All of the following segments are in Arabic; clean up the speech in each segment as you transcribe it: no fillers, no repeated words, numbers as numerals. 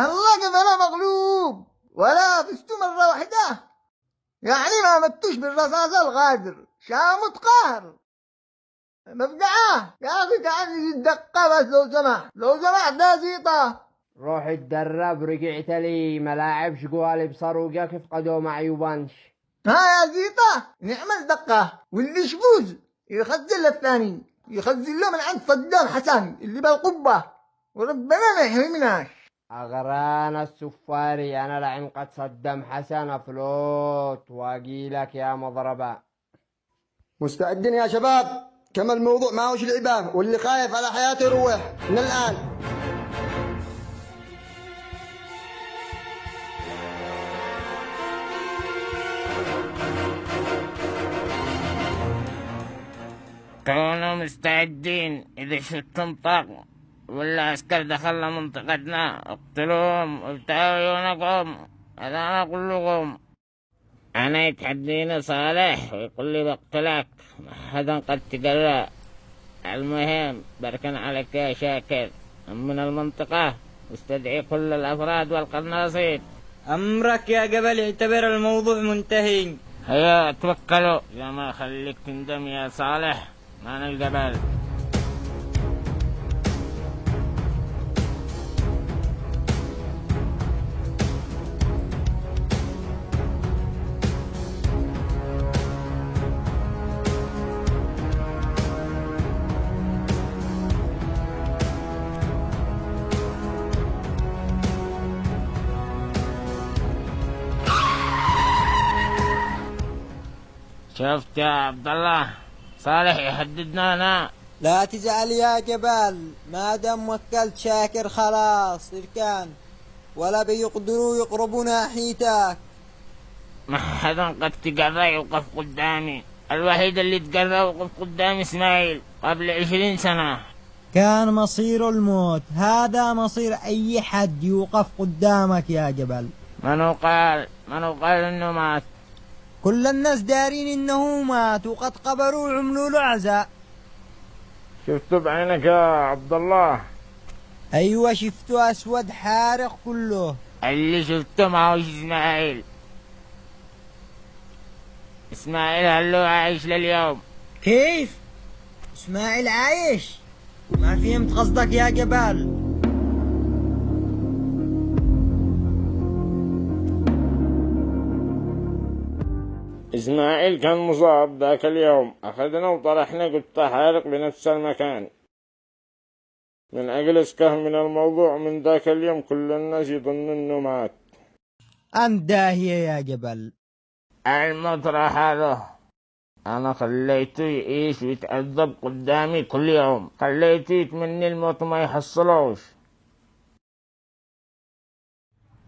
الله قبل مغلوب ولا فزتوا مرة واحدة، يعني ما متوش بالرصاص الغادر، شامت قهر مفقعة يا أخي. تعال الدقة بس لو سمحت ده زيطة. روح اتدرب، رجعت لي ملاعب شقوالي بصاروقة كيف قدو مع يوبانش. ها يا زيطة نعمل دقة، واللي يفوز يخزن للثاني، يخزن له من عند صدام حسن اللي بالقبة، وربنا ما يحرمناش. أغران السفاري أنا لعن قد صدم حسن أفلوت واقيلك يا مضربة. مستعدين يا شباب؟ كما الموضوع ما هوش لعبة، واللي خايف على حياته يروح من الآن. كونوا مستعدين، إذا شفتم طاق ولا عسكر دخلنا منطقتنا اقتلوهم وابتعوا عيونكم. هذا أنا أقول لكم. أنا يتحديني صالح ويقول لي بقتلك، ما حدا قد تقرأ. المهم بركن عليك يا شاكر من المنطقة، واستدعي كل الأفراد والقناصين. أمرك يا جبل، اعتبر الموضوع منتهي. هيا توكلوا يا ما خليك تندم يا صالح. معنا الجبل. شفت يا عبد الله، صالح يهددنا هنا. لا تزعل يا جبل، ما دام وكلت شاكر خلاص اركان، ولا بيقدروا يقربوا ناحيتك. ما حدا قد تقرأ يوقف قدامي. الوحيد اللي تقرأ يوقف قدامي اسماعيل قبل 20 سنة. كان مصير الموت، هذا مصير أي حد يوقف قدامك يا جبل. منو قال انه مات؟ كل الناس دارين انه مات، وقد قبروا وعملوا له عزاء. شفته بعينك يا عبد الله؟ ايوه شفته، اسود حارق كله. اللي شفته ما هوش اسماعيل هلو عايش لليوم. كيف؟ اسماعيل عايش؟ ما فهمت قصدك يا جبال. إسماعيل كان مصاب ذاك اليوم، أخذنا وطرحنا قطة حارق بنفس المكان. من أجل إسكاه من الموضوع، من ذاك اليوم كل الناس يظن إنه مات. أنت داهية يا جبل. المطرح هذا أنا خليته يعيش ويتعذب قدامي كل يوم، خليته يتمنى الموت ما يحصلوش.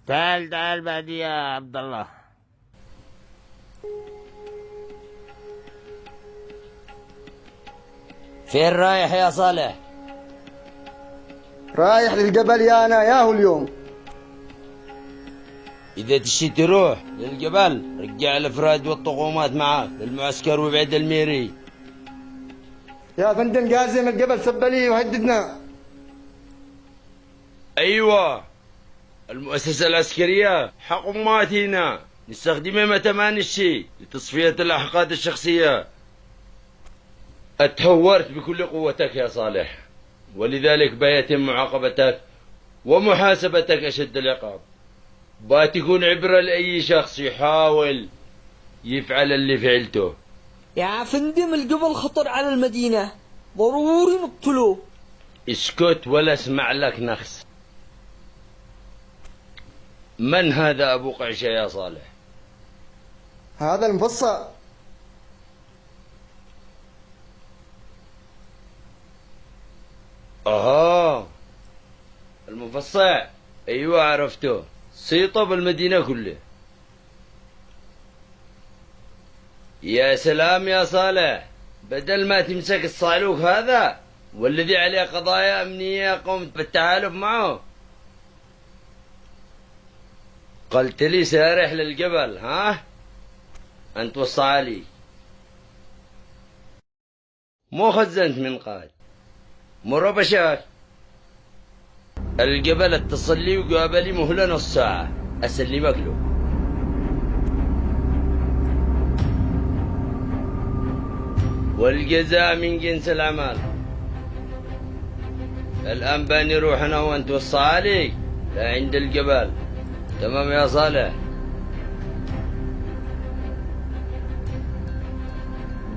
تعال بعدي يا عبد الله. فين رايح يا صالح؟ رايح للجبل يا أنا ياهو اليوم. إذا تشي تروح للجبل رجع الأفراد والطقومات معاك للمعسكر وبعد الميري. يا فندم قاسم الجبل سبلي وهددنا. أيوة، المؤسسة العسكرية حقومات هنا نستخدمها متى ما نشي لتصفية الأحقاد الشخصية. اتهورت بكل قوتك يا صالح، ولذلك بيتم معاقبتك ومحاسبتك أشد العقاب. باتكون عبرة لأي شخص يحاول يفعل اللي فعلته. يا فندم الجبل خطر على المدينة، ضروري نقتله. اسكت ولا اسمع لك نخس. من هذا أبو قعشة يا صالح؟ هذا المفصل. المفصع، أيوة عرفته، سيطة بالمدينة كله. يا سلام يا صالح، بدل ما تمسك الصعلوك هذا والذي عليه قضايا أمنية قمت بالتحالف معه، قلت لي سارح للجبل. ها أنت والصعالي مو خزنت من قاد مرة بشاك. الجبل اتصل لي وقابلي مهلة نص ساعة أسلمك له. والجزاء من جنس العمل. الآن باني روح أنا وأنت والصالح لعند الجبل. تمام يا صالح؟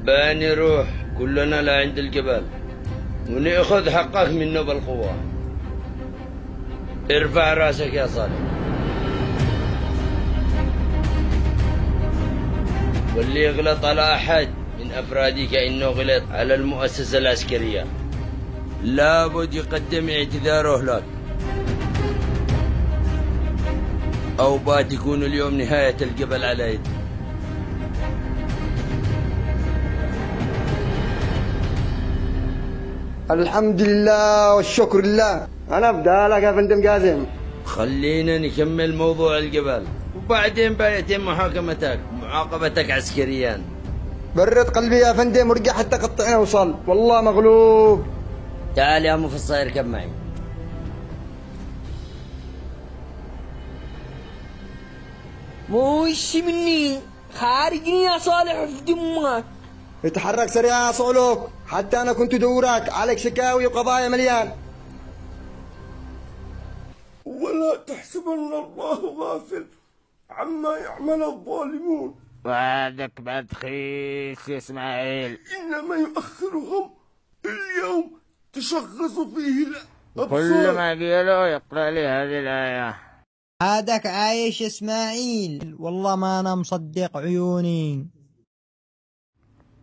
باني روح كلنا لعند الجبل ونأخذ حقك منه بالقوة. ارفع راسك يا صالح. واللي يغلط على أحد من أفرادي كأنه غلط على المؤسسة العسكرية لابد يقدم اعتذاره لك، أو بات يكون اليوم نهاية الجبل على يدي. الحمد لله والشكر لله. أنا بدالك يا فندم قاسم. خلينا نكمل موضوع الجبل وبعدين بيتم محاكمتك ومعاقبتك عسكريا. برد قلبي يا فندم ورجع حتى قطعنا وصل، والله مغلوب. تعال يا مفصل اركب معي. وش مني خارجني يا صالح في دمك. اتحرك سريع يا صعلوك، حتى أنا كنت دورك عليك شكاوي وقضايا مليان. ولا تحسبن الله غافل عما يعمل الظالمون. وعدك بعد خيس يا اسماعيل. إنما يؤخرهم اليوم تشخص فيه الأبصار. كل ما قيلوا يقرأ لي هذه الآية. هذاك عايش إسماعيل، والله ما أنا مصدق عيوني.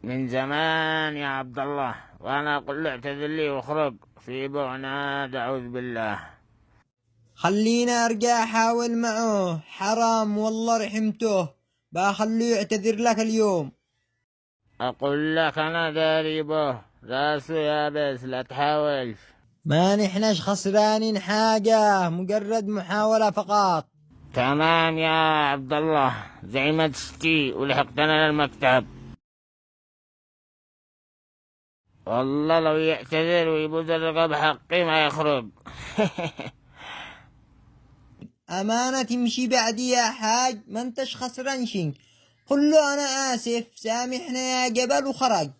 من زمان يا عبد الله وأنا أقول له اعتذر لي واخرج في بعناد أعوذ بالله. خلينا أرجع أحاول معه، حرام والله رحمته، بخليه يعتذر لك اليوم. أقول لك أنا داري به راسه يابس لا تحاولش. ما نحناش خسرانين حاجة، مجرد محاولة فقط. تمام يا عبد الله زي ما تشتي ولحقتنا للمكتب. والله لو يعتذر ويبوز الرقب حقي ما يخرج. أمانة تمشي بعدي يا حاج، ما انتش خسران شي. قل له أنا آسف سامحنا يا جبل وخرج.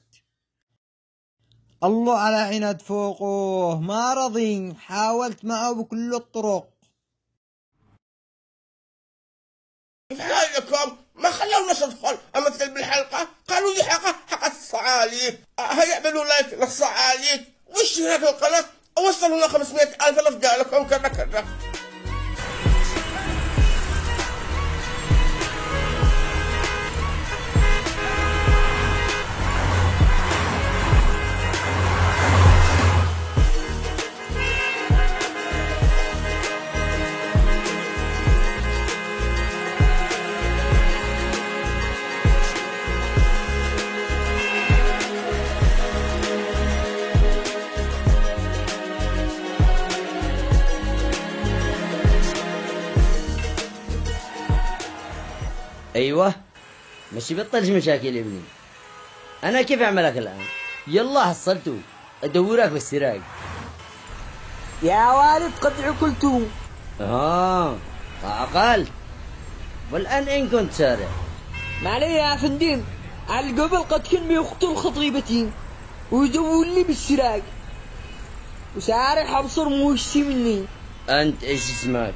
الله على عناد فوقه ما رضي، حاولت معه بكل الطرق. لكم ما خلونا ندخل امثل بالحلقه، قالوا لي حلقه الصعاليك، هيعملوا لايك للصعاليك واشتراك القناه، اوصلوا لنا 500,000 لفقا لكم كذا كذا. أيوة ماشي بطلش مشاكل يا ابني. أنا كيف أعملك الآن؟ يلا حصلته أدورك بالسراج. يا والد قد عقلت. عقلت. والآن أين كنت سارع؟ معلي يا فندم، على قبل قد كان بيقتل خطيبتي ويدور لي بالسراج وسارع حبصر موشي مني. أنت إيش اسمك؟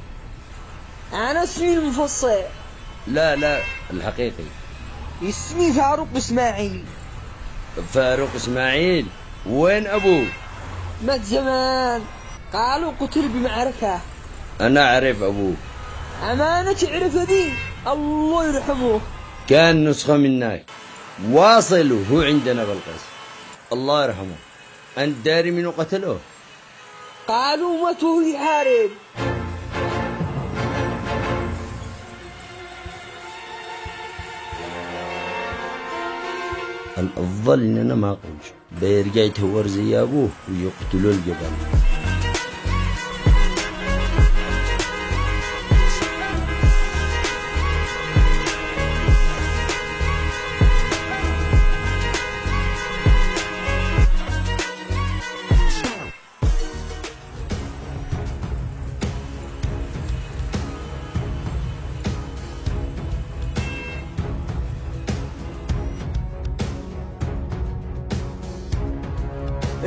أنا اسمي المفصل. لا الحقيقي. اسمي فاروق إسماعيل. فاروق إسماعيل. وين أبوه؟ مات زمان، قالوا قتل بمعركة. أنا أعرف أبوه. أمانة تعرف ذي، الله يرحمه. كان نسخة منك واصل وهو عندنا بالقصر. الله يرحمه. أنت داري منو قتله؟ قالوا ماتوا يحارب. الأفضل إننا ما أقولش، بيرجع يتهور زي أبوه ويقتلوا الجبل.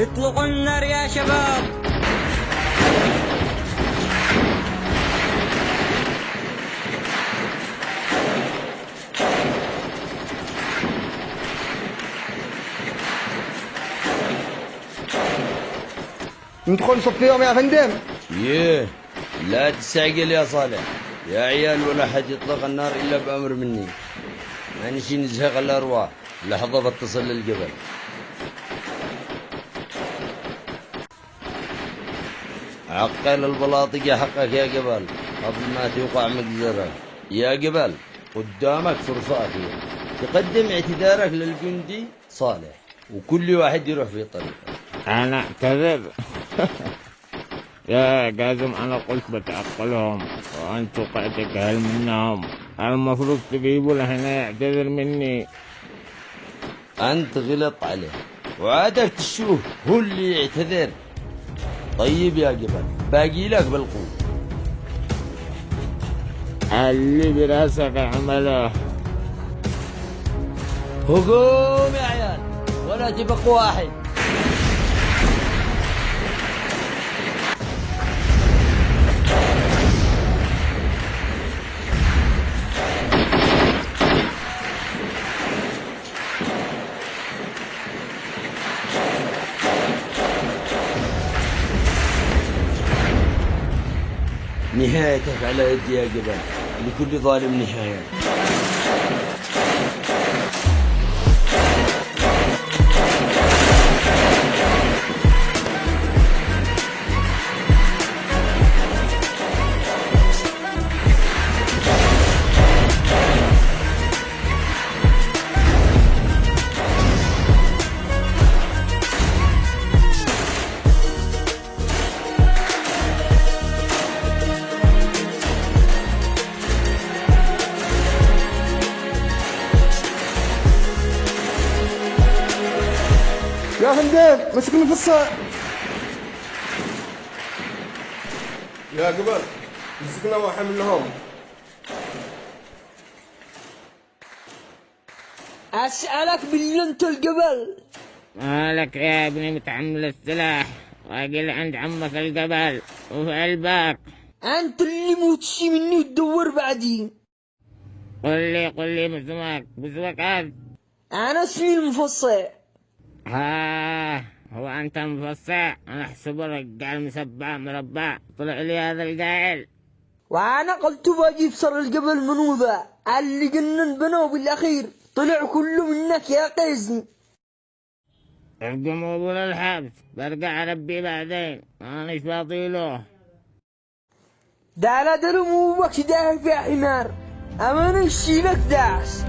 اطلقوا النار يا شباب. ندخل نصفيهم يا فندم. يه، لا تستعجل يا صالح يا عيال، ولا حد يطلق النار إلا بأمر مني. ما نشي نزهق الأرواح. لحظة بتصل للجبل. عقل البلاطقة حقك يا جبل قبل ما توقع مجزرة. يا جبل قدامك فرصة أخيرة تقدم اعتذارك للجندي صالح، وكل واحد يروح في طريقه. أنا أعتذر. يا قاسم، أنا قلت بتعقلهم وأنتوا قاعد تجهل منهم. المفروض تجيبوا لهنا يعتذر مني. أنت غلط عليه وعادك تشوف هو اللي يعتذر. طيب يا جبل، باقي لك بالقوة. اللي براسك عمله. هجوم يا عيال ولا تبقى واحد. نهايتك على يدي يا جبل، لكل ظالم نهاية. يا فندم مسكني في الصاع. يا جبل مسكنا وحملهم. أسألك بالله انت الجبل. مالك يا ابني متحمل السلاح واجل عند عمك الجبل وفي قلبك. انت اللي موتشي مني وتدور بعدين. قل لي ما اسمك؟ باسمك هذا. انا اسمي المفصع. هو أنت مفصع؟ أنا أحسبه رجال مسبع مربع. طلع لي هذا الجاهل. وانا قلت باجي بصر الجبل منو ذا اللي جنن بنو بالاخير طلع كله منك يا قيزني. ارجموا ابو الحبس برجع ربي بعدين، أنا مش باطيله. ده لا دلو مو وقت داهي في حمار. أما نشيلك داس.